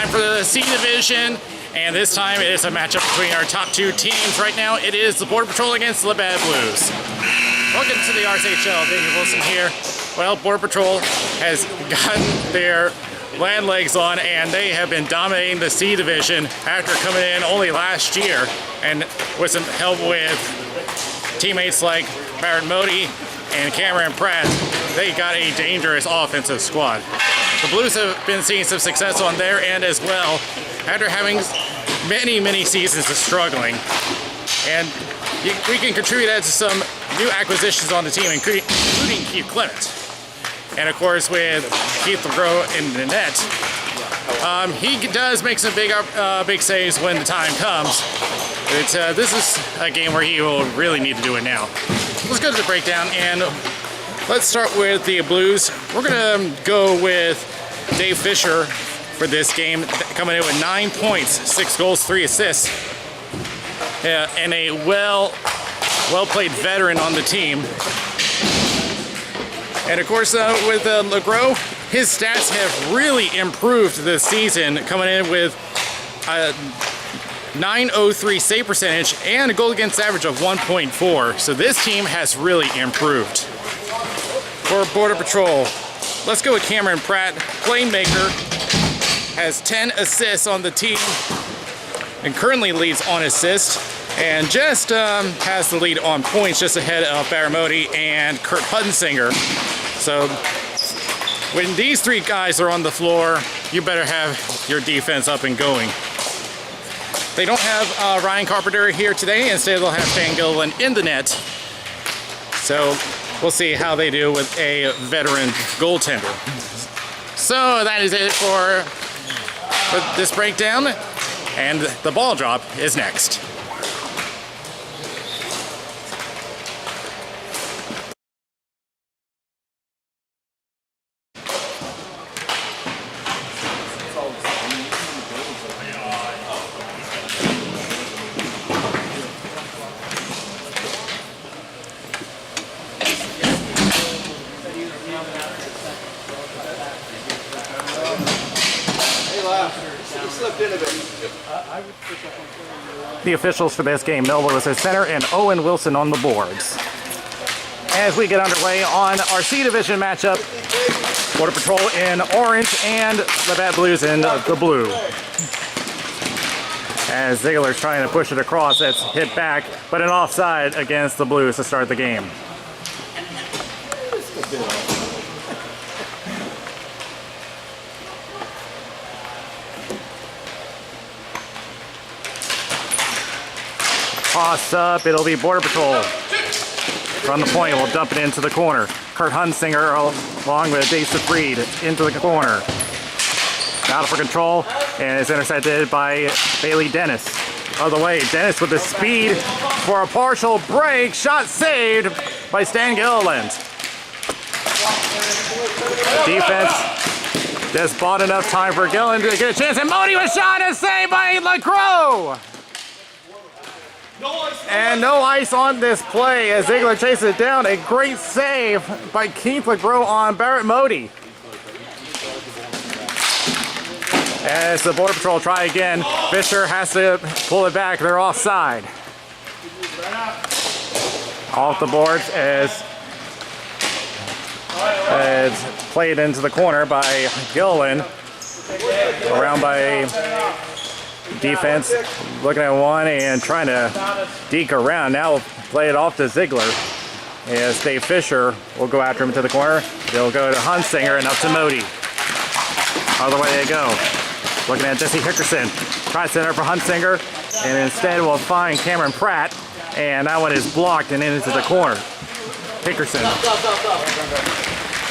time for the C Division, and this time it is a matchup between our top two teams. Right now it is the Border Patrol against the LABATT Blues. Welcome to the RSHL. Daniel Wilson here. Well, Border Patrol has gotten their land legs on, and they have been dominating the C Division after coming in only last year, and with some help with teammates like Barrett Modi and Cameron Pratt. They got a dangerous offensive squad. The Blues have been seeing some success on their end as well after having many seasons of struggling, and we can contribute that to some new acquisitions on the team, including Keith Clement. And of course, with Keith LeGros in the net, he does make some big saves when the time comes. But this is a game where he will really need to do it now. Let's go to the breakdown, and let's start with the Blues. We're gonna go with Dave Fisher for this game, coming in with 9 points, 6 goals, 3 assists, and a well-played veteran on the team. And of course, with LeGros, his stats have really improved this season, coming in with a .903 save percentage and a goal against average of 1.4. So this team has really improved. For Border Patrol, let's go with Cameron Pratt. Playmaker, has 10 assists on the team and currently leads on assists, and just has the lead on points, just ahead of Barrett Modi and Kurt Huddensinger. So when these three guys are on the floor, you better have your defense up and going. They don't have Ryan Carpenter here today. Instead, they'll have Stan Gilliland in the net. So we'll see how they do with a veteran goaltender. So that is it for this breakdown, and the ball drop is next. The officials for this game: Mel Lewis as center and Owen Wilson on the boards. As we get underway on our C Division matchup, Border Patrol in orange and LABATT Blues in the blue. As Ziegler's trying to push it across, it's hit back, but an offside against the Blues to start the game. Toss up, it'll be Border Patrol. From the point, we'll dump it into the corner. Kurt Huddensinger along with Dave Freed into the corner. Battle for control, and it's intercepted by Bailey Dennis. Other way, Dennis with the speed for a partial break. Shot saved by Stan Gilliland. The defense just bought enough time for Gilliland to get a chance, and Modi was shot and saved by LeGros. And no ice on this play as Ziegler chases it down. A great save by Keith LeGros on Barrett Modi. As the Border Patrol try again, Fisher has to pull it back. They're offside. Off the boards as played into the corner by Gilliland. Around by defense, looking at one and trying to deke around. Now we'll play it off to Ziegler as Dave Fisher will go after him to the corner. They'll go to Huddensinger and up to Modi. Other way they go. Looking at Jesse Hickerson. Tries to center for Huddensinger, and instead we'll find Cameron Pratt, and that one is blocked and into the corner. Hickerson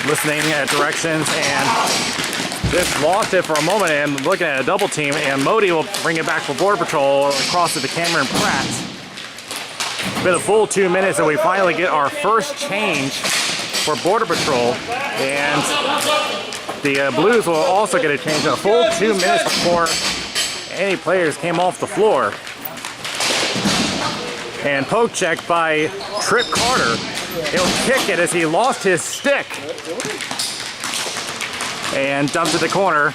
listening at directions and just lost it for a moment and looking at a double team, and Modi will bring it back for Border Patrol across it to Cameron Pratt. It's been a full 2 minutes and we finally get our first change for Border Patrol, and the Blues will also get a change in a full 2 minutes before any players came off the floor. And poke check by Trip Carter. He'll kick it as he lost his stick. And dumped to the corner.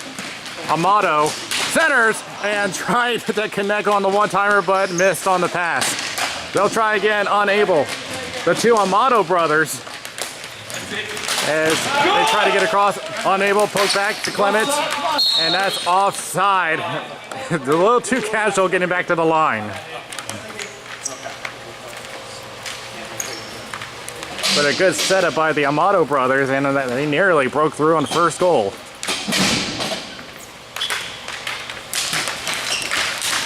Amato Centers and tried to connect on the one-timer, but missed on the pass. They'll try again, unable. The two Amato brothers, as they try to get across, unable, poke back to Clements, and that's offside. A little too casual getting back to the line. But a good setup by the Amato brothers, and they nearly broke through on the first goal.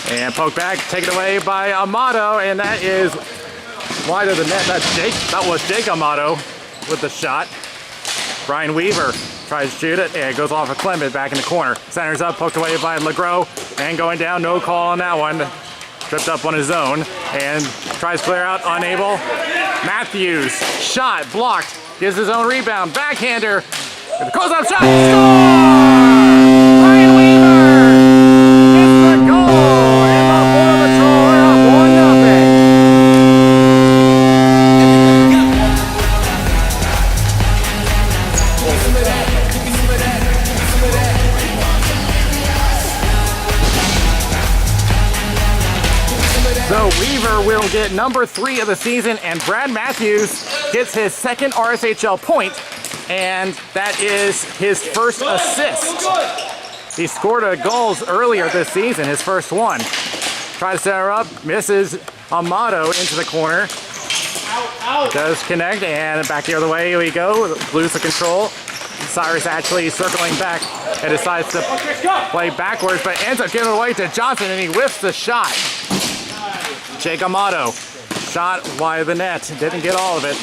And poke back, taken away by Amato, and that is wide of the net. That was Jake Amato with the shot. Brian Weaver tries to shoot it, and it goes off of Clement back in the corner. Centers up, poked away by LeGros, and going down, no call on that one. Tripped up on his own, and tries to clear out, unable. Matthews, shot, blocked, gives his own rebound, backhander, close-up shot, score! Brian Weaver gets the goal, and the Border Patrol are up 1-0. So Weaver will get number 3 of the season, and Brad Matthews gets his second RSHL point, and that is his first assist. He scored a goal earlier this season, his first one. Tries to center up, misses Amato into the corner. Does connect, and back the other way we go. Blues the control. Cyrus actually circling back and decides to play backwards, but ends up giving it away to Johnson, and he whiffs the shot. Jake Amato, shot wide of the net, didn't get all of it.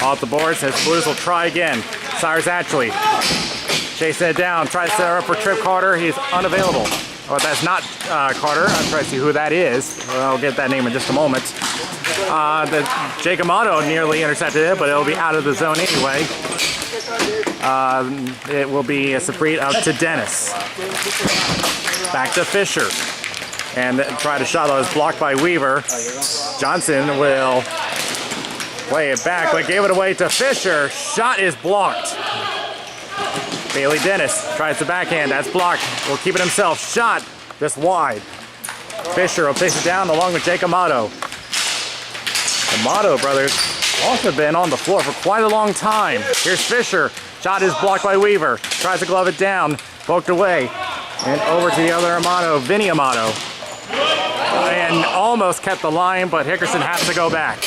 Off the boards, as Blues will try again. Cyrus Atchley chasing it down, tries to set her up for Trip Carter, he's unavailable. Oh, that's not Carter, I'm trying to see who that is. I'll get that name in just a moment. Jake Amato nearly intercepted it, but it'll be out of the zone anyway. It will be a Saprit out to Dennis. Back to Fisher. And try to shot that was blocked by Weaver. Johnson will play it back, but gave it away to Fisher. Shot is blocked. Bailey Dennis tries the backhand. That's blocked. Will keep it himself. Shot just wide. Fisher will chase it down along with Jake Amato. The Amato brothers also been on the floor for quite a long time. Here's Fisher. Shot is blocked by Weaver. Tries to glove it down. Poked away. And over to the other Amato, Vinny Amato. And almost kept the line, but Hickerson has to go back.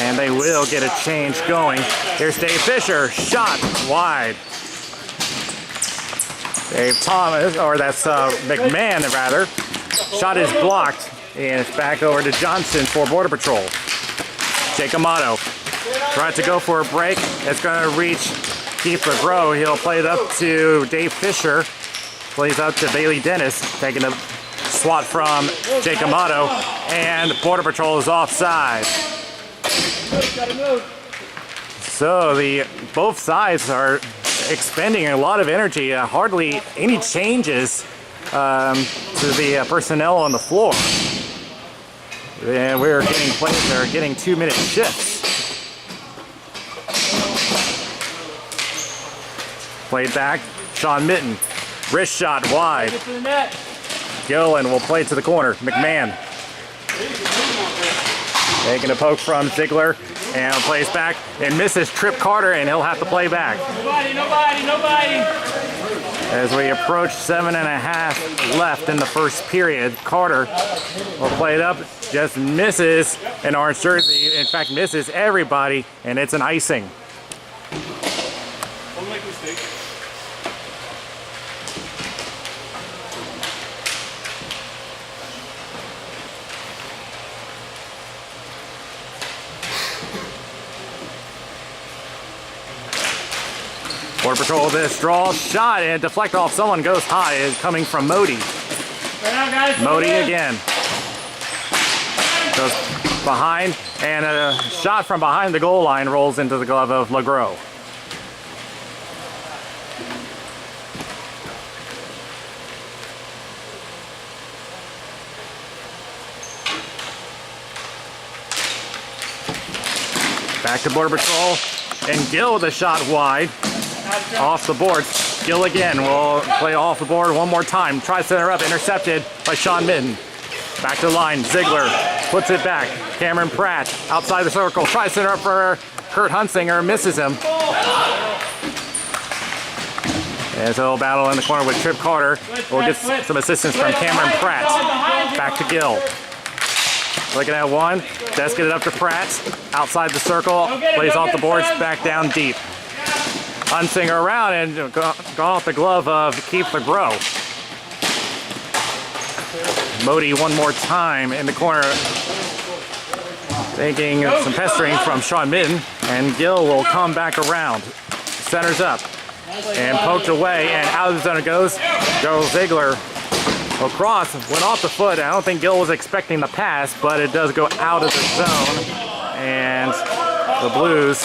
And they will get a change going. Here's Dave Fisher, shot wide. Dave Thomas, or that's McMahon rather. Shot is blocked, and it's back over to Johnson for Border Patrol. Jake Amato tries to go for a break. It's going to reach Keith LeGros. He'll play it up to Dave Fisher. Plays up to Bailey Dennis, taking a swat from Jake Amato, and Border Patrol is offside. So both sides are expending a lot of energy. Hardly any changes to the personnel on the floor. And we're getting players that are getting 2-minute shifts. Played back, Sean Mitten. Wrist shot wide. Gillen will play to the corner. McMahon. Taking a poke from Ziegler and plays back and misses Trip Carter, and he'll have to play back. Nobody. As we approach 7.5 left in the first period, Carter will play it up, just misses an orange jersey. In fact, misses everybody, and it's an icing. Border Patrol this draw shot and deflect off someone, goes high, is coming from Modi. Modi again. Goes behind, and a shot from behind the goal line rolls into the glove of LeGros. Back to Border Patrol, and Gill with a shot wide. off the board. Gill again will play off the board one more time. Tries to center up, intercepted by Sean Mitten. Back to the line, Ziegler puts it back. Cameron Pratt outside the circle, tries to center up for Kurt Hunsinger, misses him. There's a little battle in the corner with Trip Carter. We'll get some assistance from Cameron Pratt. Back to Gill. Looking at one, does get it up to Pratt. Outside the circle, plays off the boards, back down deep. Hunsinger around and gone off the glove of Keith LeGros. Modi one more time in the corner, taking some pestering from Sean Mitten, and Gill will come back around. Centers up and poked away, and out of the zone it goes. Joe Ziegler will cross, went off the foot. I don't think Gill was expecting the pass, but it does go out of the zone, and the Blues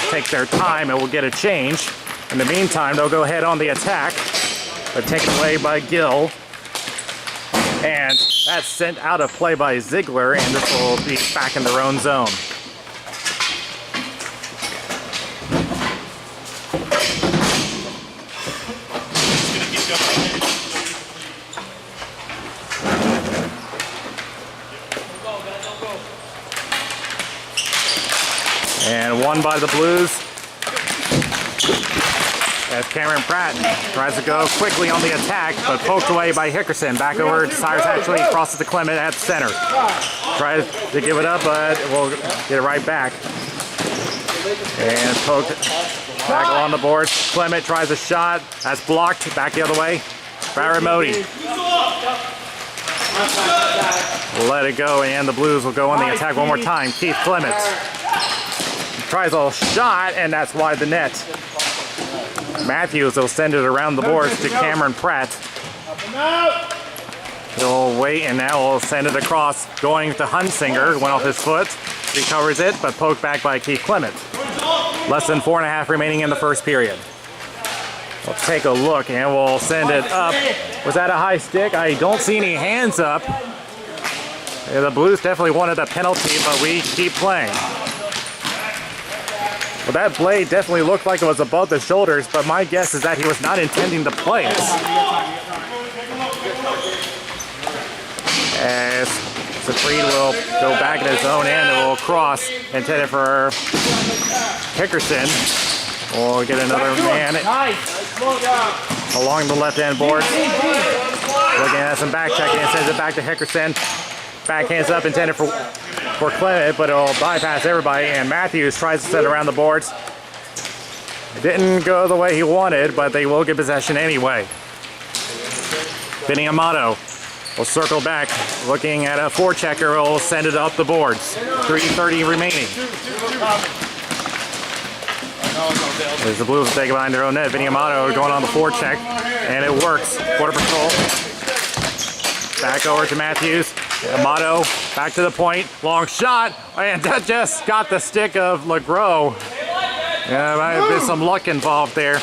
take their time and will get a change. In the meantime, they'll go ahead on the attack, but taken away by Gill. And that's sent out of play by Ziegler, and this will be back in their own zone. And won by the Blues. As Cameron Pratt tries to go quickly on the attack, but poked away by Hickerson. Back over to Cyrus Hatchley, crosses to Clement at the center. Tries to give it up, but we'll get it right back. And poked back on the board. Clement tries a shot. That's blocked. Back the other way. Barrett Modi. Let it go, and the Blues will go on the attack one more time. Keith Clement tries a shot, and that's wide the net. Matthews will send it around the boards to Cameron Pratt. He'll wait, and now we'll send it across, going to Hunsinger. Went off his foot, recovers it, but poked back by Keith Clement. Less than 4.5 remaining in the first period. We'll take a look, and we'll send it up. Was that a high stick? I don't see any hands up. Yeah, the Blues definitely wanted a penalty, but we keep playing. Well, that blade definitely looked like it was above the shoulders, but my guess is that he was not intending to play it. As Safrid will go back in his own end and will cross, intended for Hickerson. We'll get another man along the left-hand board. Looking at some back checking and sends it back to Hickerson. Backhands up, intended for Clement, but it'll bypass everybody, and Matthews tries to set around the boards. It didn't go the way he wanted, but they will get possession anyway. Vinny Amato will circle back, looking at a forechecker, will send it up the boards. 3:30 remaining. As the Blues will take it behind their own net. Vinny Amato going on the forecheck, and it works. Border Patrol back over to Matthews. Amato back to the point, long shot, and that just got the stick of LeGros. Yeah, might have been some luck involved there.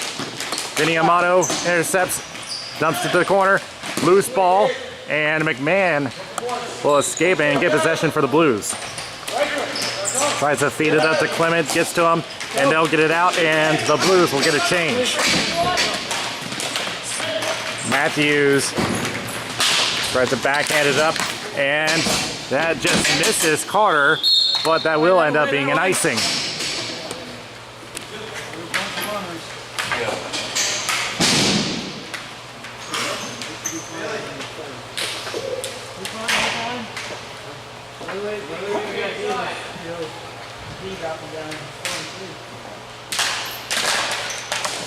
Vinny Amato intercepts, dumps it to the corner, loose ball, and McMahon will escape and get possession for the Blues. Tries to feed it up to Clemens, gets to him, and they'll get it out, and the Blues will get a change. Matthews tries to backhand it up, and that just misses Carter, but that will end up being an icing.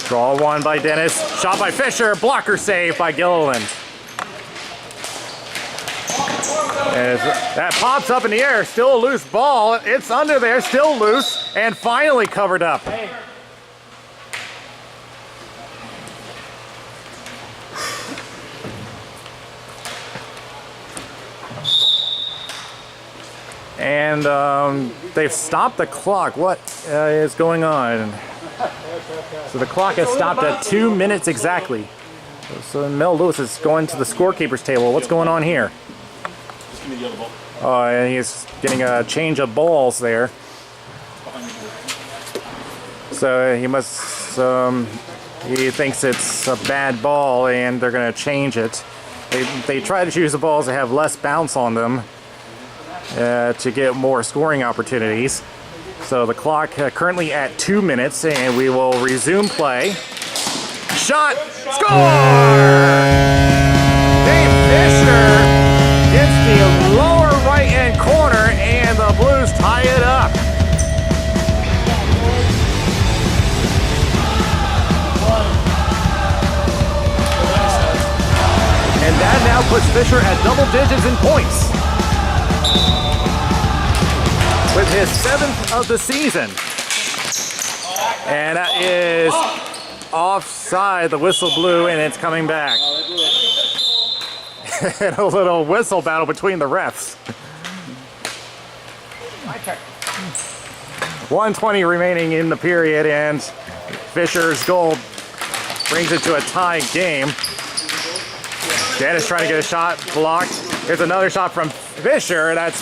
Draw one by Dennis, shot by Fisher, blocker save by Gilliland. As that pops up in the air, still a loose ball. It's under there, still loose, and finally covered up. And they've stopped the clock. What is going on? So the clock has stopped at 2 minutes exactly. So Mel Lewis is going to the scorekeeper's table. What's going on here? Oh, and he's getting a change of balls there. So he must He thinks it's a bad ball and they're going to change it. They try to choose the balls that have less bounce on them to get more scoring opportunities. So the clock currently at 2 minutes, and we will resume play. Shot! Score! Dave Fisher gets the lower right-hand corner, and the Blues tie it up. And that now puts Fisher at double digits in points, with his 7th of the season. And that is offside. The whistle blew, and it's coming back. And a little whistle battle between the refs. 1:20 remaining in the period, and Fisher's goal brings it to a tie game. Dennis trying to get a shot blocked. Here's another shot from Fisher. That's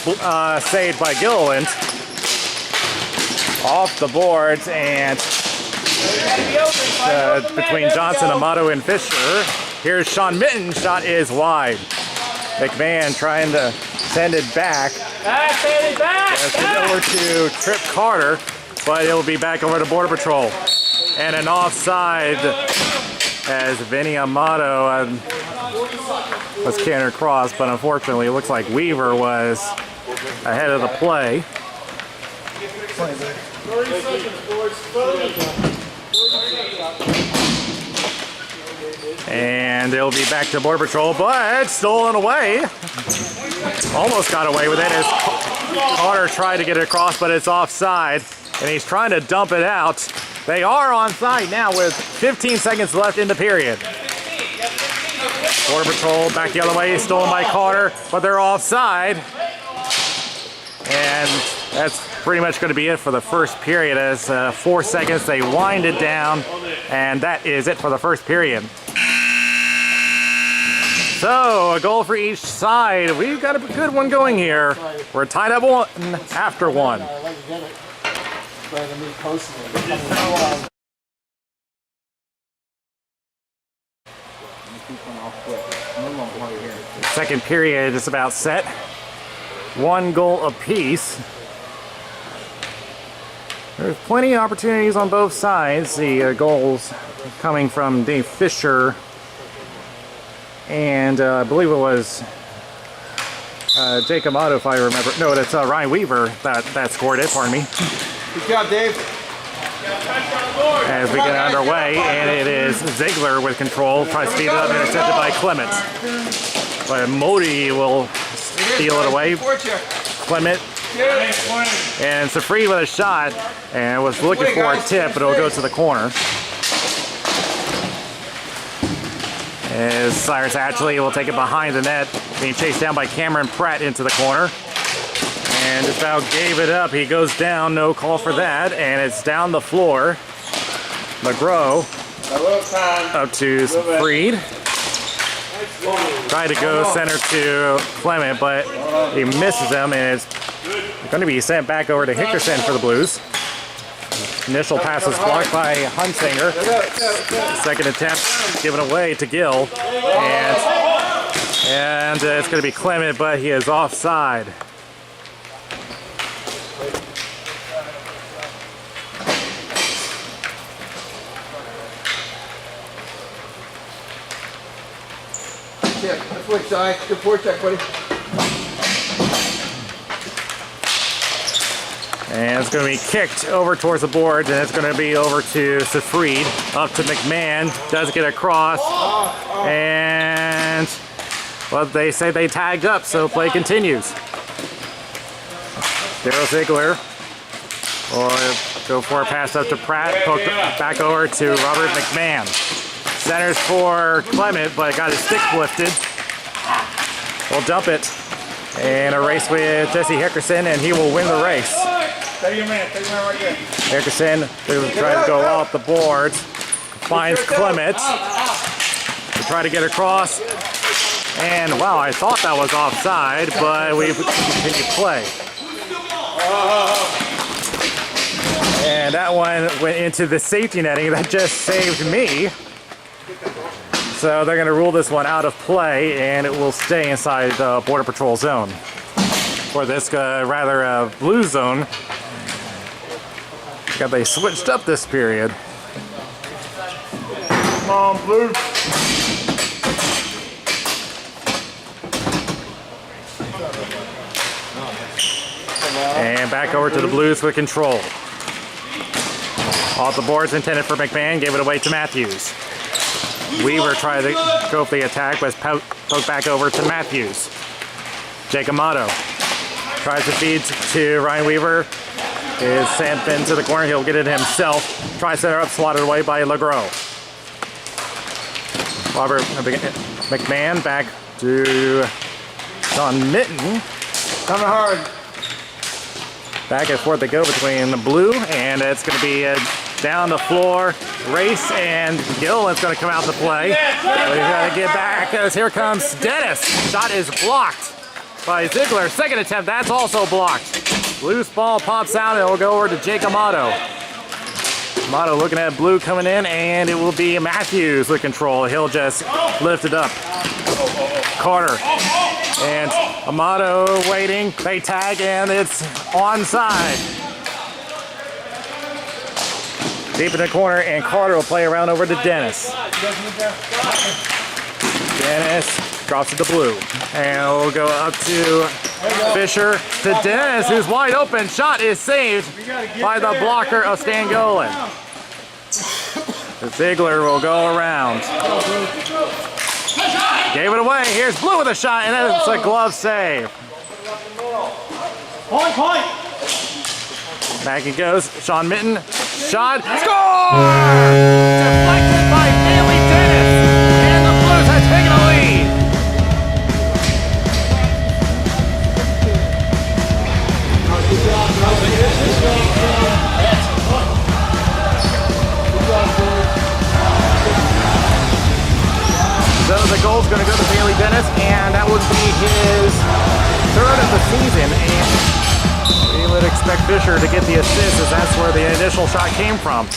saved by Gilliland. Off the boards, and between Johnson, Amato, and Fisher. Here's Sean Mitten's shot is wide. McMahon trying to send it back. Send it over to Trip Carter, but it will be back over to Border Patrol. And an offside as Vinny Amato was cannon across, but unfortunately it looks like Weaver was ahead of the play. And it'll be back to Border Patrol, but stolen away. Almost got away with it as Carter tried to get it across, but it's offside, and he's trying to dump it out. They are onside now with 15 seconds left in the period. Border Patrol back the other way, stolen by Carter, but they're offside. And that's pretty much going to be it for the first period, as 4 seconds, they wind it down, and that is it for the first period. So, a goal for each side. We've got a good one going here. We're tied up one after one. Second period is about set. 1 goal apiece. There's plenty of opportunities on both sides. The goals coming from Dave Fisher, and I believe it was Jake Amato, if I remember. No, that's Ryan Weaver that scored it, pardon me. Good job, Dave. As we get underway, and it is Ziegler with control. Try to speed it up, intercepted by Clement. But Modi will steal it away. Clement and Safri with a shot, and was looking for a tip, but it'll go to the corner. As Cyrus Atchley will take it behind the net, being chased down by Cameron Pratt into the corner. And just about gave it up. He goes down, no call for that, and it's down the floor. McGraw up to Freed. Tried to go center to Clement, but he misses him, and it's going to be sent back over to Hickerson for the Blues. Initial pass was blocked by Hunsinger. Second attempt given away to Gill. And it's going to be Clement, but he is offside. Yeah, that's what Cy. Good forecheck, buddy. And it's going to be kicked over towards the boards, and it's going to be over to Safried. Up to McMahon. Does get across. And, well, they say they tagged up, so play continues. Daryl Ziegler will go for a pass up to Pratt. Poked back over to Robert McMahon. Centers for Clement, but got his stick lifted. We'll dump it. And a race with Jesse Hickerson, and he will win the race. Take your man right there. Hickerson will try to go off the boards. Finds Clement. To try to get across. And wow, I thought that was offside, but we continue play. And And that one went into the safety netting that just saved me. So they're going to rule this one out of play, and it will stay inside the Border Patrol zone. Or this blue zone. Got they switched up this period. Come on, Blue. And back over to the Blues with control. Off the boards intended for McMahon, gave it away to Matthews. Weaver tried to go for the attack, but poked back over to Matthews. Jake Amato tries to feed to Ryan Weaver. Is sent into the corner, he'll get it himself. Tries to set her up, swatted away by LeGros. Robert McMahon back to Sean Mitten. Coming hard. Back and forth they go between the Blue, and it's going to be a down the floor race, and Gillen's going to come out to play. But he's got to get back as here comes Dennis. Shot is blocked by Ziegler. Second attempt, that's also blocked. Loose ball pops out, and it will go over to Jake Amato. Amato looking at Blue coming in, and it will be Matthews with control. He'll just lift it up. Carter and Amato waiting. They tag, and it's onside. Deep in the corner, and Carter will play around over to Dennis. Dennis drops it to Blue. And we'll go up to Fisher to Dennis, who's wide open. Shot is saved by the blocker of Stangolan. Ziegler will go around. Gave it away. Here's Blue with a shot, and it's a glove save. Point. Back he goes. Sean Mitten. Shot. Score! Deflected by Bailey Dennis. And the Blues have taken a lead. So the goal's going to go to Bailey Dennis, and that would be his third of the season. And we would expect Fisher to get the assist, as that's where the initial shot came from.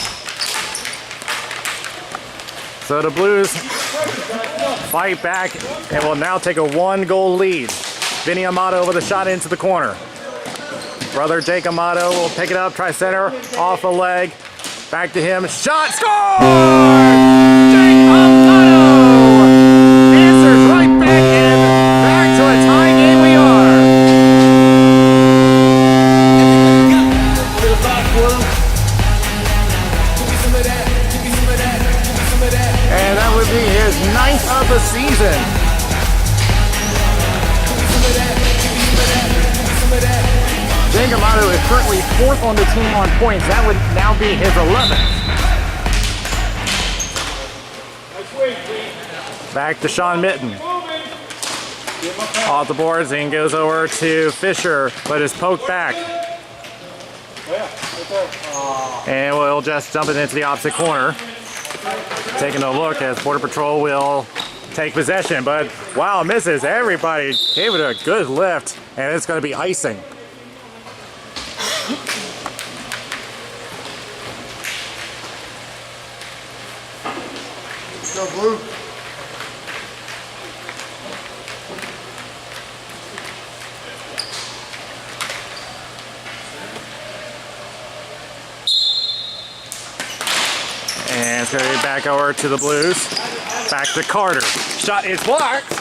So the Blues fight back and will now take a 1-goal lead. Vinny Amato with a shot into the corner. Brother Jake Amato will pick it up, try center, off the leg. Back to him, shot, score! Jake Amato answers right back, and back to a tie game we are. And that would be his 9th of the season. Jake Amato is currently 4th on the team on points. That would now be his 11th. Back to Sean Mitten. Off the boards and goes over to Fisher, but is poked back. And we'll just dump it into the opposite corner. Taking a look as Border Patrol will take possession, but wow, misses. Everybody gave it a good lift, and it's going to be icing. Go Blue. And it's going to be back over to the Blues. Back to Carter. Shot is blocked,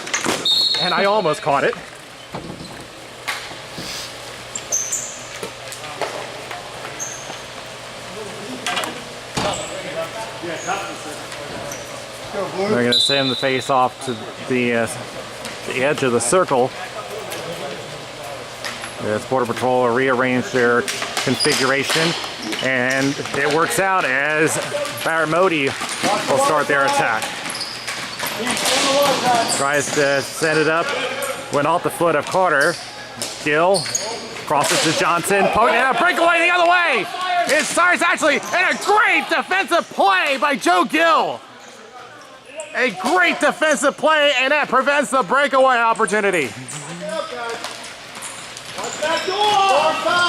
and I almost caught it. They're going to send the face off to the edge of the circle. As Border Patrol will rearrange their configuration, and it works out as Barrett Modi will start their attack. Tries to set it up, went off the foot of Carter. Gill crosses to Johnson, poking it up, breakaway the other way. It starts actually, and a great defensive play by Joe Gill. A great defensive play, and that prevents the breakaway opportunity.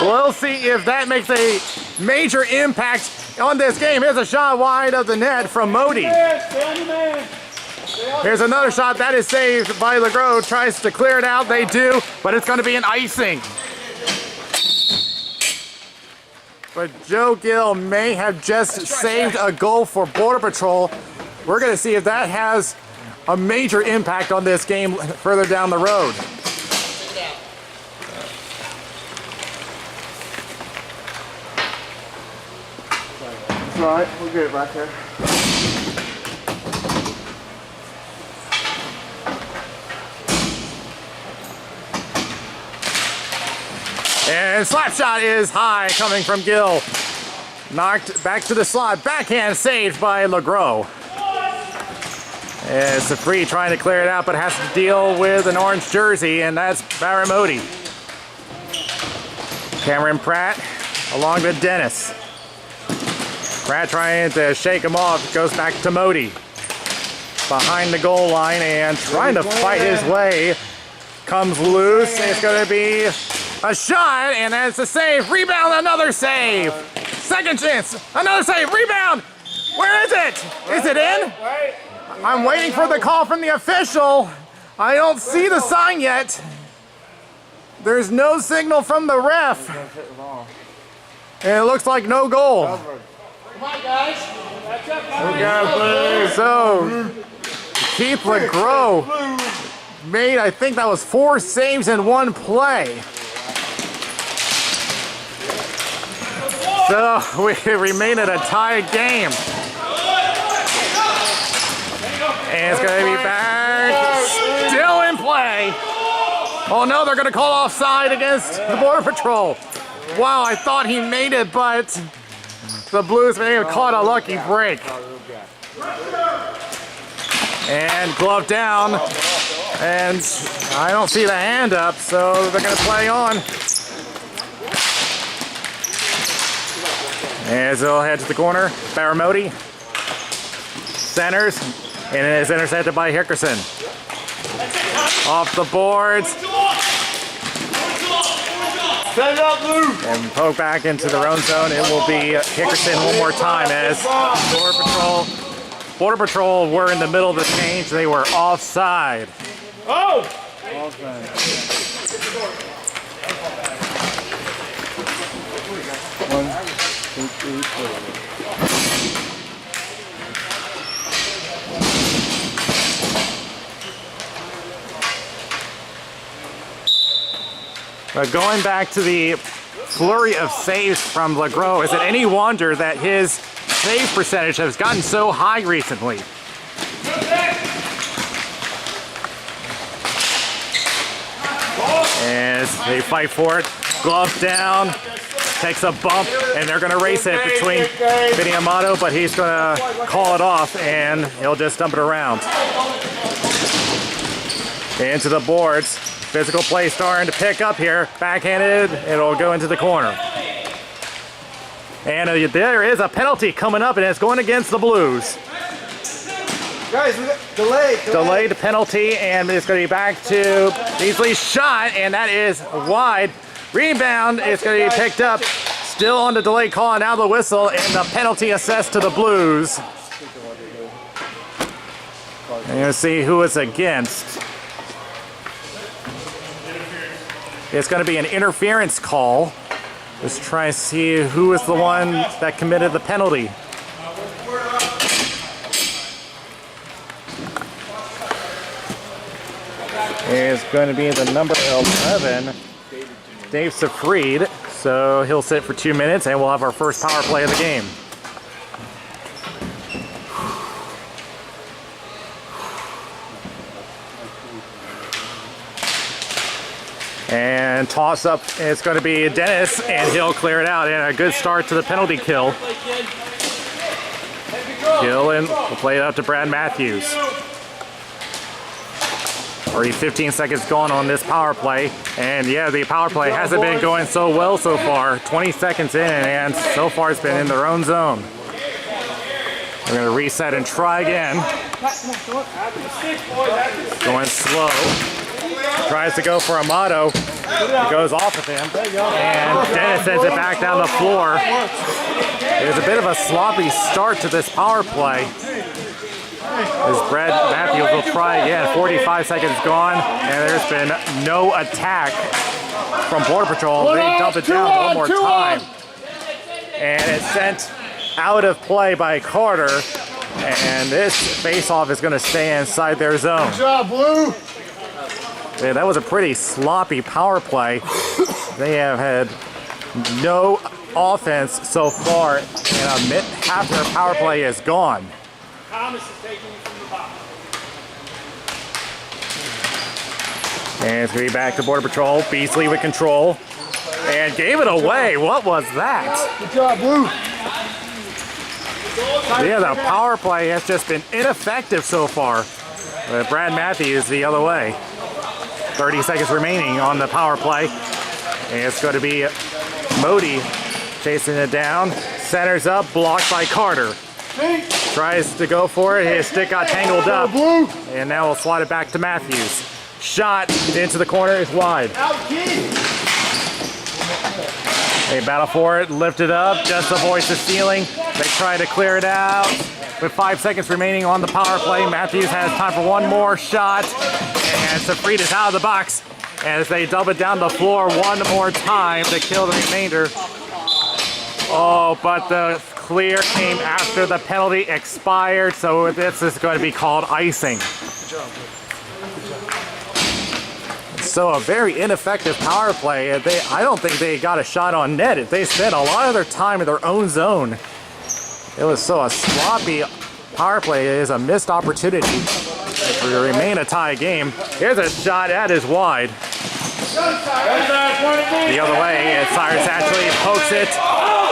We'll see if that makes a major impact on this game. Here's a shot wide of the net from Modi. Here's another shot that is saved by LeGros. Tries to clear it out. They do, but it's going to be an icing. But Joe Gill may have just saved a goal for Border Patrol. We're going to see if that has a major impact on this game further down the road. It's all right. We'll get it back there. And slap shot is high coming from Gill. Knocked back to the slot. Backhand saved by LeGros. It's a free trying to clear it out, but has to deal with an orange jersey, and that's Baramodi. Cameron Pratt along to Dennis. Pratt trying to shake him off. Goes back to Modi. Behind the goal line and trying to fight his way. Comes loose. It's going to be a shot, and that's a save. Rebound, another save. Second chance, another save. Rebound. Where is it? Is it in? I'm waiting for the call from the official. I don't see the sign yet. There's no signal from the ref. And it looks like no goal. Come on, guys. So, Keith LeGros made, I think that was 4 saves in one play. So we remain at a tie game. And it's going to be back, still in play. Oh no, they're going to call offside against the Border Patrol. Wow, I thought he made it, but the Blues may have caught a lucky break. And glove down. And I don't see the hand up, so they're going to play on. As they'll head to the corner, Baramodi centers, and it is intercepted by Hickerson. Off the boards. And poke back into their own zone. It will be Hickerson one more time as Border Patrol were in the middle of the change. They were offside. Oh! But going back to the flurry of saves from LeGros, is it any wonder that his save percentage has gotten so high recently? As they fight for it, glove down, takes a bump, and they're going to race it between Vinny Amato, but he's going to call it off, and he'll just dump it around. Into the boards. Physical play starting to pick up here. Backhanded, it'll go into the corner. And there is a penalty coming up, and it's going against the Blues. Guys, we got delayed penalty, and it's going to be back to Beasley's shot, and that is wide. Rebound is going to be picked up. Still on the delay call, and now the whistle, and the penalty assessed to the Blues. And you'll see who it's against. It's going to be an interference call. Let's try to see who is the one that committed the penalty. It's going to be the number 11, Dave Safried. So he'll sit for 2 minutes, and we'll have our first power play of the game. And toss up, it's going to be Dennis, and he'll clear it out. And a good start to the penalty kill. Gill will play it up to Brad Matthews. Already 15 seconds gone on this power play. And yeah, the power play hasn't been going so well so far. 20 seconds in, and so far it's been in their own zone. We're going to reset and try again. Going slow. tries to go for a motto. It goes off of him. And Dennis sends it back down the floor. There's a bit of a sloppy start to this power play. As Brad Matthews will try again. 45 seconds gone, and there's been no attack from Border Patrol. They dump it down one more time. And it's sent out of play by Carter. And this face-off is going to stay inside their zone. Good job, Blue. Yeah, that was a pretty sloppy power play. They have had no offense so far, and half their power play is gone. Thomas is taking you from the bottom. And it's going to be back to Border Patrol. Beasley with control. And gave it away. What was that? Good job, Blue. Yeah, the power play has just been ineffective so far. But Brad Matthews the other way. 30 seconds remaining on the power play. And it's going to be Modi chasing it down. Centers up, blocked by Carter. Tries to go for it. His stick got tangled up. And now we'll slide it back to Matthews. Shot into the corner is wide. They battle for it, lift it up, just avoids the ceiling. They try to clear it out. With 5 seconds remaining on the power play, Matthews has time for one more shot. And Safrida's out of the box as they dump it down the floor one more time to kill the remainder. Oh, but the clear came after the penalty expired, so this is going to be called icing. So a very ineffective power play. I don't think they got a shot on net. They spent a lot of their time in their own zone. It was so a sloppy power play. It is a missed opportunity to remain a tie game. Here's a shot, that is wide. The other way, and Cyrus actually pokes it,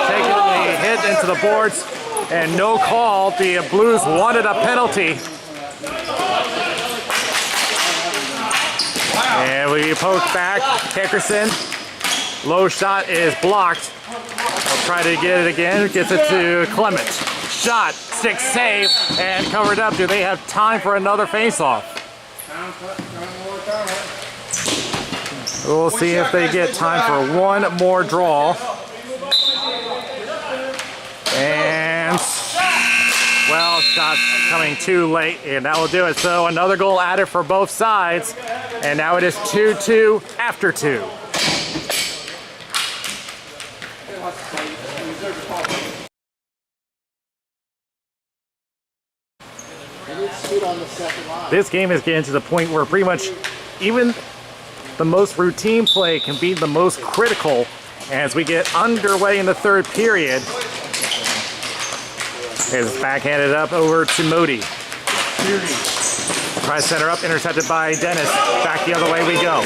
taking the hit into the boards, and no call. The Blues wanted a penalty. And we poke back, Hickerson. Low shot is blocked. We'll try to get it again, gets it to Clement. Shot, stick save, and covered up. Do they have time for another face-off? We'll see if they get time for one more draw. And, well, shot coming too late, and that will do it. So another goal added for both sides, and now it is 2-2 after 2. This game is getting to the point where pretty much even the most routine play can be the most critical as we get underway in the third period. It's backhanded up over to Modi. Tries center up, intercepted by Dennis. Back the other way we go.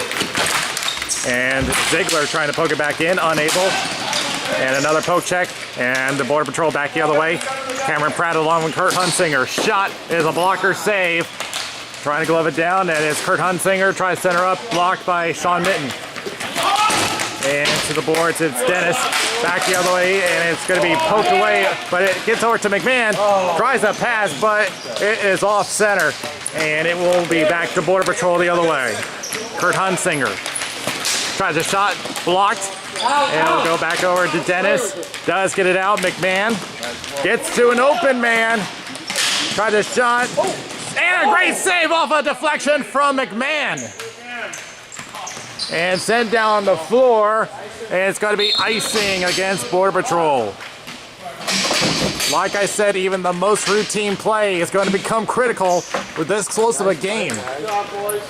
And Ziegler trying to poke it back in, unable. And another poke check, and the Border Patrol back the other way. Cameron Pratt along with Kurt Hunsinger. Shot is a blocker save. Trying to glove it down, and it's Kurt Hunsinger. Tries center up, blocked by Sean Mitten. And to the boards, it's Dennis. Back the other way, and it's going to be poked away, but it gets over to McMahon. Tries to pass, but it is off center. And it will be back to Border Patrol the other way. Kurt Hunsinger tries a shot, blocked. And it'll go back over to Dennis. Does get it out. McMahon gets to an open man. Tries a shot. And a great save off a deflection from McMahon. And sent down on the floor. And it's going to be icing against Border Patrol. Like I said, even the most routine play is going to become critical with this close of a game. Good job, boys.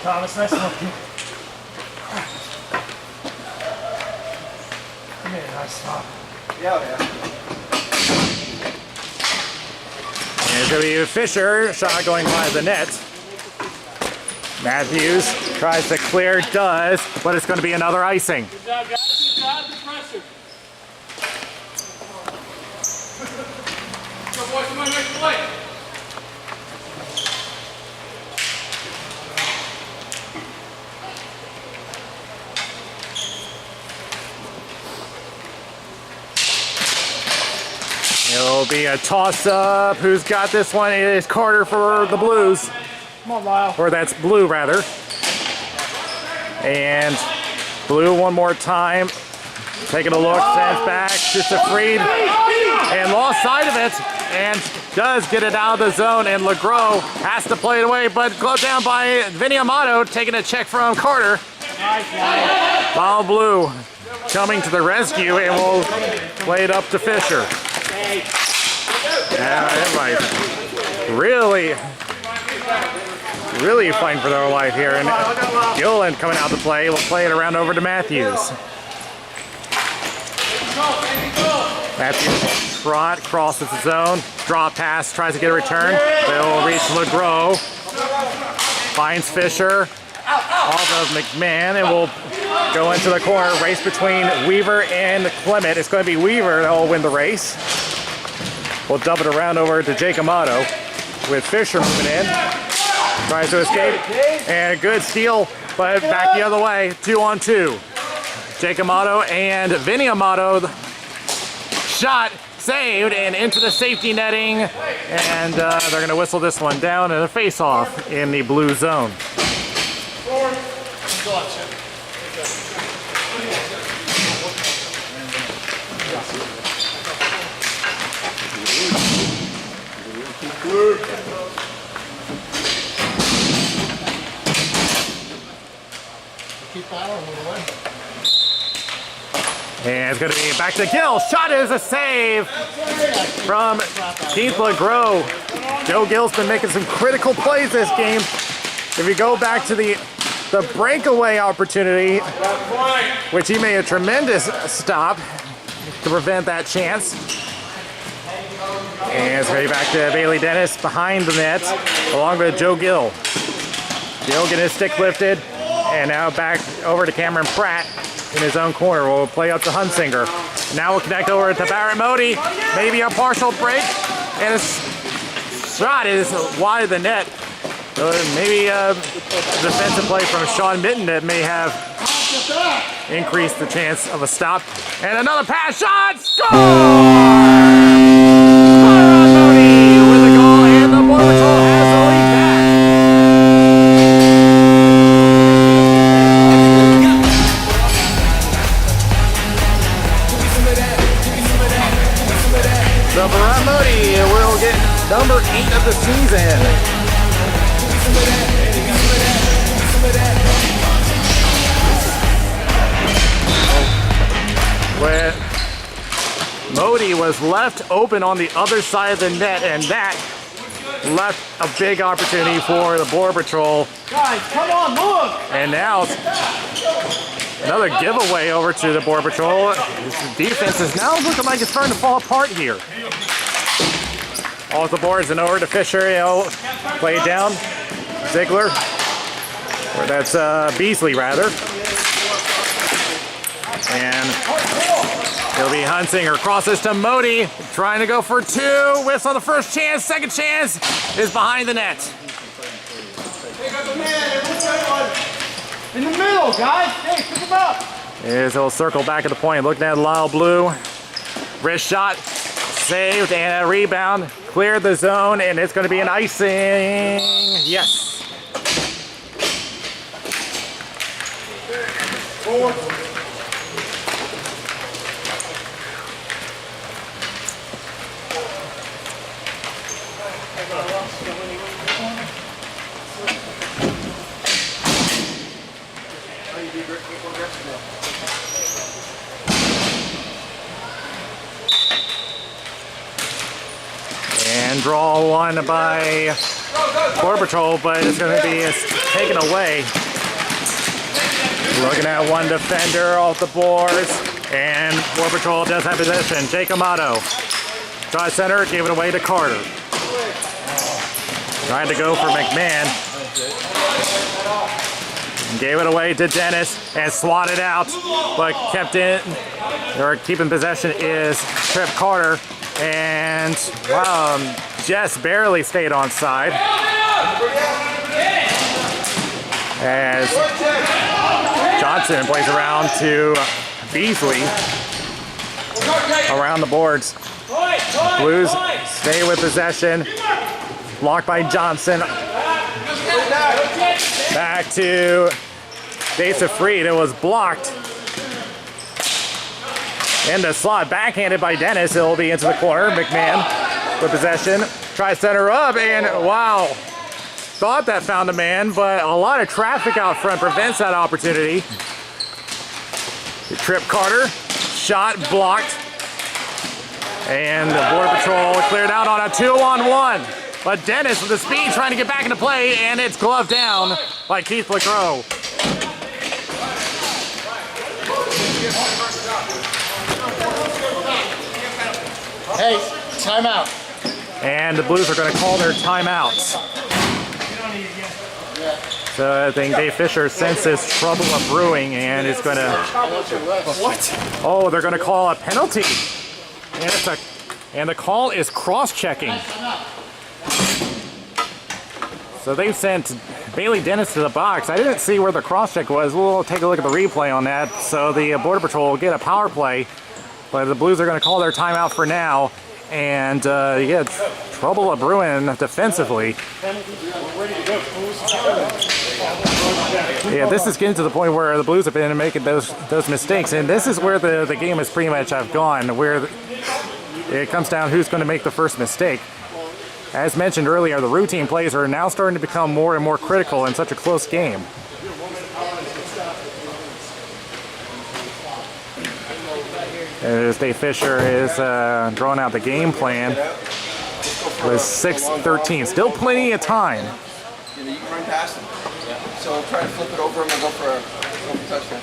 Thomas, nice one. Come here, nice stop. Yeah. And it's going to be Fisher, shot going by the net. Matthews tries to clear, does, but it's going to be another icing. Good job, guys. Good job. The pressure. Go, boys. Come on, make the play. It'll be a toss-up. Who's got this one? It is Carter for the Blues. Come on, Lyle. Or that's Blue, rather. And Blue one more time. Taking a look, sends back to Safreed. And lost sight of it. And does get it out of the zone. And LeGros has to play it away. But gloved down by Vinny Amato. Taking a check from Carter. Lyle Blue coming to the rescue. And will play it up to Fisher. Yeah, everybody really fighting for their life here. And Gilliland coming out to play. Will play it around over to Matthews. Matthews trot, crosses the zone, drop pass, tries to get a return. They'll reach LeGros. Finds Fisher off of McMahon and will go into the corner. Race between Weaver and Clement. It's going to be Weaver that will win the race. We'll dump it around over to Jake Amato with Fisher moving in. Tries to escape. And a good steal, but back the other way. 2-on-2. Jake Amato and Vinny Amato. Shot saved and into the safety netting. And they're going to whistle this one down in a face-off in the blue zone. And it's going to be back to Gill. Shot is a save from Keith LeGros. Joe Gill's been making some critical plays this game. If you go back to the breakaway opportunity, which he made a tremendous stop to prevent that chance. And it's going to be back to Bailey Dennis behind the net, along with Joe Gill. Gill getting his stick lifted, and now back over to Cameron Pratt in his own corner. We'll play up to Hunsinger. Now we'll connect over to Barrett Modi. Maybe a partial break, and his shot is wide of the net. Maybe a defensive play from Sean Mitten that may have increased the chance of a stop. And another pass shot, score! Barrett Modi with a goal, and the Border Patrol has the lead back. So Barrett Modi will get number 8 of the season. Where Modi was left open on the other side of the net, and that left a big opportunity for the Border Patrol. Guys, come on, look! And now another giveaway over to the Border Patrol. The defense is now looking like it's starting to fall apart here. Off the boards and over to Fisher. He'll play it down. Ziegler. Or that's Beasley, rather. And it'll be Hunsinger. Crosses to Modi. Trying to go for 2. Whiffs on the first chance. Second chance is behind the net. In the middle, guys! Hey, pick him up! He'll circle back at the point. Looking at Lyle Blue. Wrist shot. Saved and a rebound. Cleared the zone, and it's going to be an icing. Yes. And draw one by Border Patrol, but it's going to be taken away. Looking at one defender off the boards, and Border Patrol does have possession. Jake Amato. Try center, gave it away to Carter. Trying to go for McMahon. Gave it away to Dennis and swatted out, but kept in, or keeping possession is Trip Carter. And Jess barely stayed on side. As Johnson plays around to Beasley around the boards. Blues stay with possession. Blocked by Johnson. Back to Dasa Freed. It was blocked. In the slot, backhanded by Dennis. It'll be into the corner. McMahon with possession. Tries center up, and wow. Thought that found a man, but a lot of traffic out front prevents that opportunity. Trip Carter. Shot blocked. And the Border Patrol cleared out on a 2-on-1. But Dennis with the speed trying to get back into play, and it's gloved down by Keith LeGros. Hey, timeout. And the Blues are going to call their timeouts. So I think Dave Fisher senses trouble of brewing and is going to... What? Oh, they're going to call a penalty. And the call is cross-checking. So they've sent Bailey Dennis to the box. I didn't see where the cross-check was. We'll take a look at the replay on that. So the Border Patrol will get a power play. But the Blues are going to call their timeout for now. And yeah, trouble of brewing defensively. Yeah, this is getting to the point where the Blues have been making those mistakes. And this is where the game has pretty much have gone, where it comes down who's going to make the first mistake. As mentioned earlier, the routine plays are now starting to become more and more critical in such a close game. As Dave Fisher is drawing out the game plan with 6:13. Still plenty of time. You know, you can run past him. So try to flip it over him and go for a touchdown.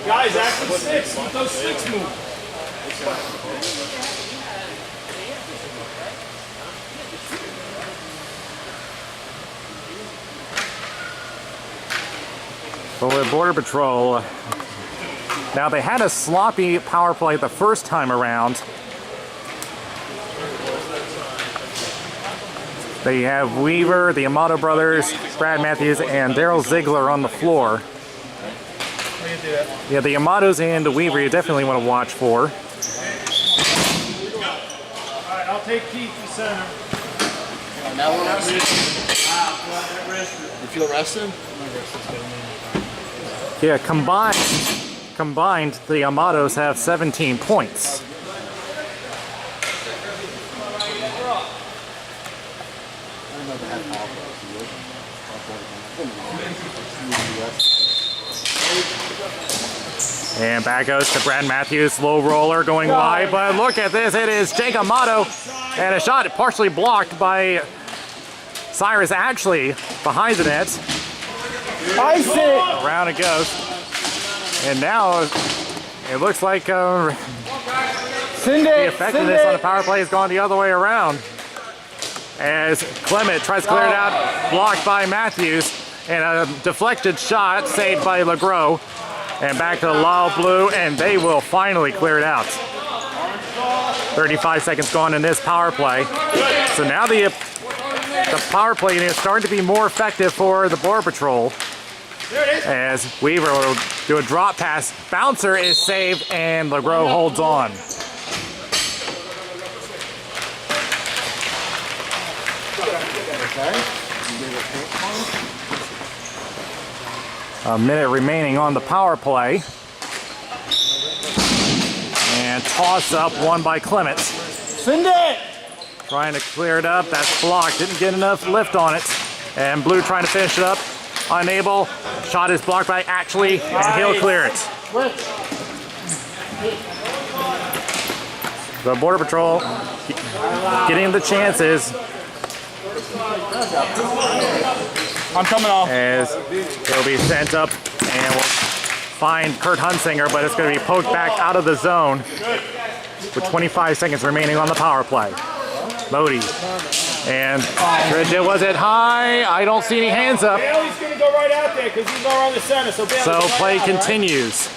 Guys, after 6, let those 6 move. But with Border Patrol, now they had a sloppy power play the first time around. They have Weaver, the Amato brothers, Brad Matthews, and Daryl Ziegler on the floor. Yeah, the Amatos and the Weaver you definitely want to watch for. All right, I'll take Keith to center. Now we're rested. You feel rested? Yeah, combined, the Amatos have 17 points. And back goes to Brad Matthews, low roller going wide, but look at this, it is Jake Amato, and a shot partially blocked by Cyrus Ashley behind the net. Ice it! Around it goes. And now it looks like the effectiveness on the power play has gone the other way around. As Clement tries to clear it out, blocked by Matthews, and a deflected shot saved by LeGros. And back to the Lyle Blue, and they will finally clear it out. 35 seconds gone in this power play. So now the power play is starting to be more effective for the Border Patrol. As Weaver will do a drop pass. Bouncer is saved, and LeGros holds on. A minute remaining on the power play. And toss up one by Clements. Send it! Trying to clear it up. That's blocked. Didn't get enough lift on it. And Blue trying to finish it up. Unable. Shot is blocked by Ashley, and he'll clear it. The Border Patrol getting the chances. I'm coming off. As it'll be sent up, and we'll find Kurt Hunsinger, but it's going to be poked back out of the zone with 25 seconds remaining on the power play. Lodi. And Bridget, was it high? I don't see any hands up. Bailey's going to go right out there because he's around the center. So Play continues.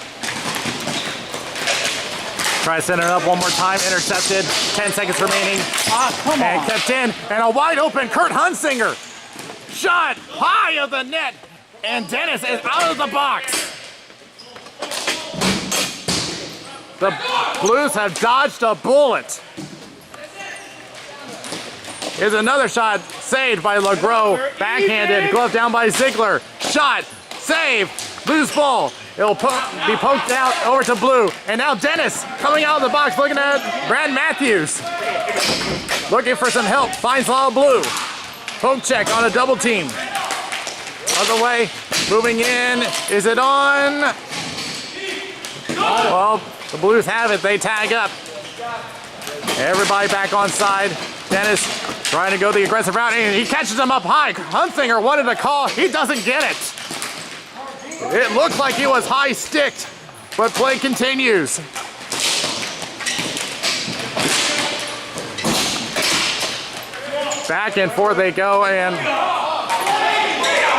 Try to send it up one more time. Intercepted. 10 seconds remaining. Come and on. kept in. And a wide open Kurt Hunsinger. Shot high of the net. And Dennis is out of the box. The Blues have dodged a bullet. Here's another shot saved by LeGros. Backhanded, glove down by Ziegler. Shot, save, Blues ball. It'll be poked out over to Blue. And now Dennis coming out of the box looking at Brad Matthews. Looking for some help, finds Lala Blue. Poke check on a double team. Other way, moving in. Is it on? Well, the Blues have it. They tag up. Everybody back on side. Dennis trying to go the aggressive route, and he catches him up high. Hunsinger wanted a call. He doesn't get it. It looked like he was high sticked, but play continues. Back and forth they go, and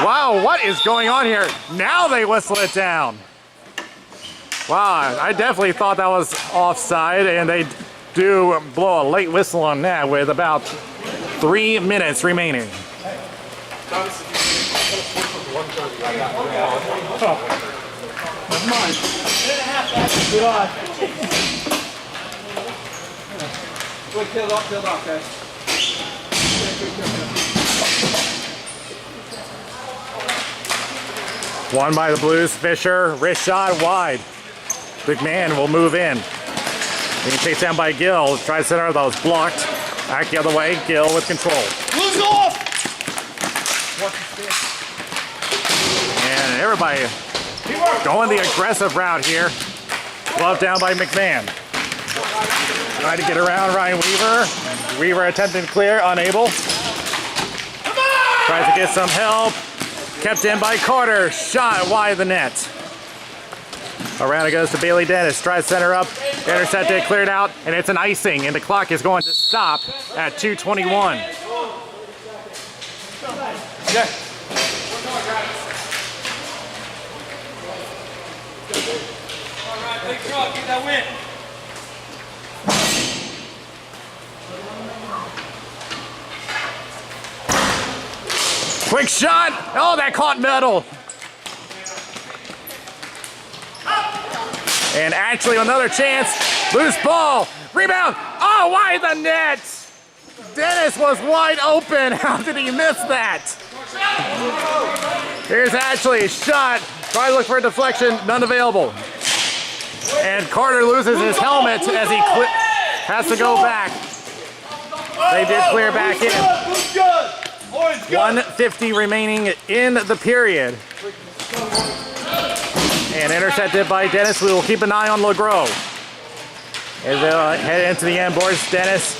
wow, what is going on here? Now they whistle it down. Wow, I definitely thought that was offside, and they do blow a late whistle on that with about 3 minutes remaining. Never mind. Good eye. Good, peeled off, guys. Won by the Blues. Fisher, wrist shot wide. McMahon will move in. Being chased down by Gill. Tries to center, that was blocked. Back the other way. Gill with control. Blues off! And everybody going the aggressive route here. Glove down by McMahon. Trying to get around Ryan Weaver. Weaver attempting to clear, unable. Tries to get some help. Kept in by Carter. Shot wide of the net. Around it goes to Bailey Dennis. Tries to center up. Intercepted, cleared out, and it's an icing. And the clock is going to stop at 2:21. Okay. Big truck, get that win. Quick shot. Oh, that caught metal. And actually another chance. Loose ball. Rebound. Oh, wide the net. Dennis was wide open. How did he miss that? Here's Ashley. Shot. Try to look for a deflection. None available. And Carter loses his helmet as he has to go back. They did clear back in. 1:50 remaining in the period. And intercepted by Dennis. We will keep an eye on LeGros. As they head into the end boards, Dennis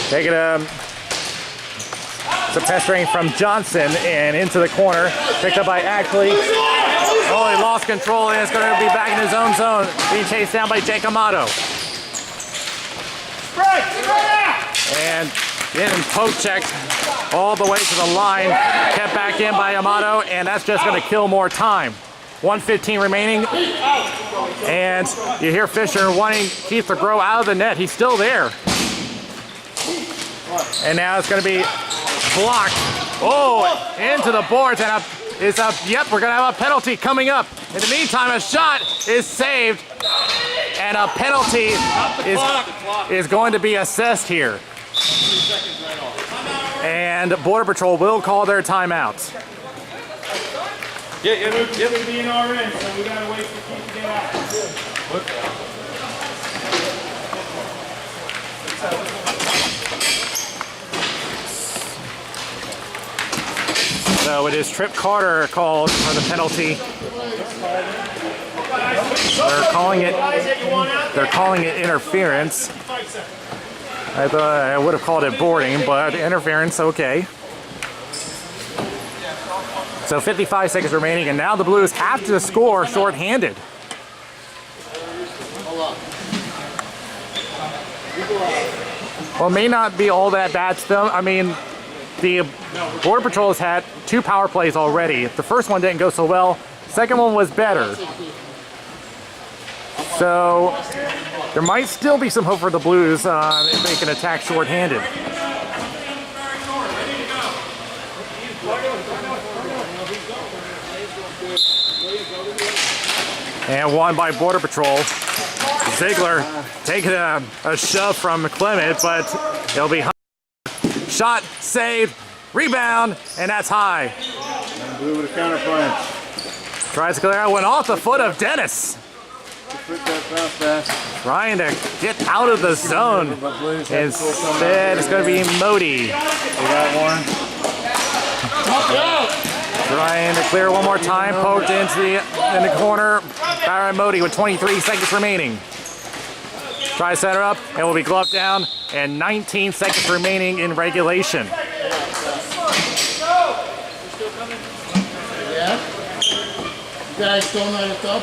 taking some pestering from Johnson and into the corner. Picked up by Ackley. Oh, he lost control and it's going to be back in his own zone. Being chased down by Jake Amato. And getting poke checked all the way to the line. Kept back in by Amato, and that's just going to kill more time. 1:15 remaining. And you hear Fisher wanting Keith to grow out of the net. He's still there. And now it's going to be blocked. Oh, into the boards, and it's up. Yep, we're going to have a penalty coming up. In the meantime, a shot is saved, and a penalty is going to be assessed here. And Border Patrol will call their timeouts. Yeah. We're going to be in our end, so we got to wait for Keith to get out. So it is Trip Carter called for the penalty. They're calling it interference. I thought I would have called it boarding, but interference, okay. So 55 seconds remaining, and now the Blues have to score shorthanded. Well, it may not be all that bad still. I mean, the Border Patrol has had 2 power plays already. The first one didn't go so well. The second one was better. So there might still be some hope for the Blues if they can attack shorthanded. And won by Border Patrol. Ziegler taking a shove from Clement, but it'll be shot, saved, rebound, and that's high. Blue with a counter punch. Tries to clear out, went off the foot of Dennis. Trying to get out of the zone. Instead, it's going to be Modi. We got one. Trying to clear one more time, poked into in the corner. Byron Modi with 23 seconds remaining. Try to set her up, and will be gloved down, and 19 seconds remaining in regulation. Yeah? You guys don't know it's up.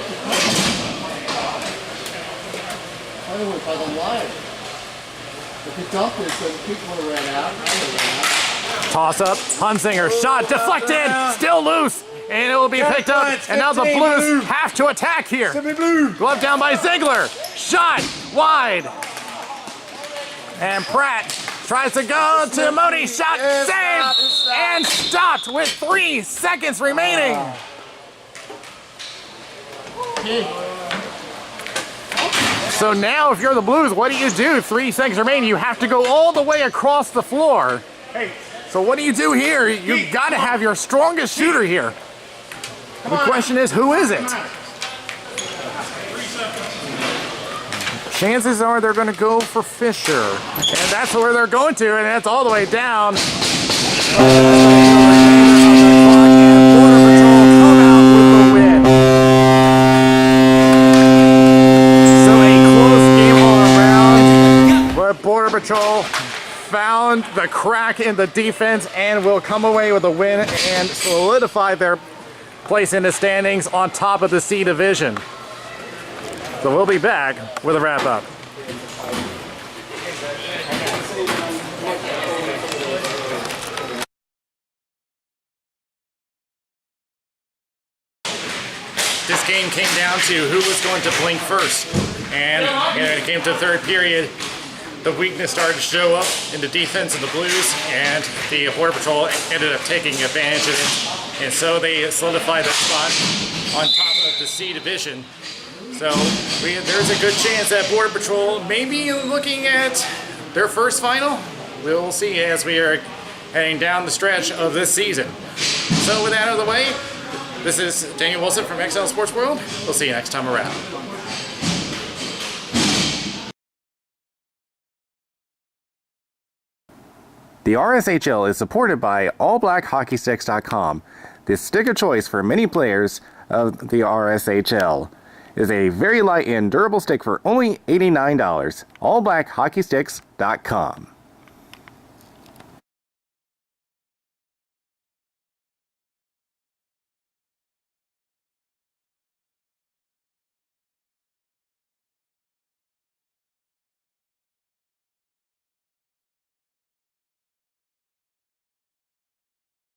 I don't know if I don't lie. If it's up, it's the people would have ran out. Toss up, Hunsinger, shot deflected, still loose, and it will be picked up. And now the Blues have to attack here. Glove down by Ziegler, shot wide. And Pratt tries to go to Modi, shot saved and stopped with 3 seconds remaining. So now if you're the Blues, what do? 3 seconds remaining, you have to go all the way across the floor. So what do you do here? You've got to have your strongest shooter here. The question is, who is it? Chances are they're going to go for Fisher. And that's where they're going to, and that's all the way down. Border Patrol found the crack in the defense and will come away with a win and solidify their place in the standings on top of the C division. So we'll be back with a wrap up. This game came down to who was going to blink first, and it came to the third period. The weakness started to show up in the defense of the Blues, and the Border Patrol ended up taking advantage of it. And so they solidified their spot on top of the C division. So there's a good chance that Border Patrol may be looking at their first final. We'll see as we are heading down the stretch of this season. So with that out of the way, this is Daniel Wilson from XL Sports World. We'll see you next time around. The RSHL is supported by AllBlackHockeySticks.com. The stick of choice for many players of the RSHL is a very light and durable stick for only $89. AllBlackHockeySticks.com.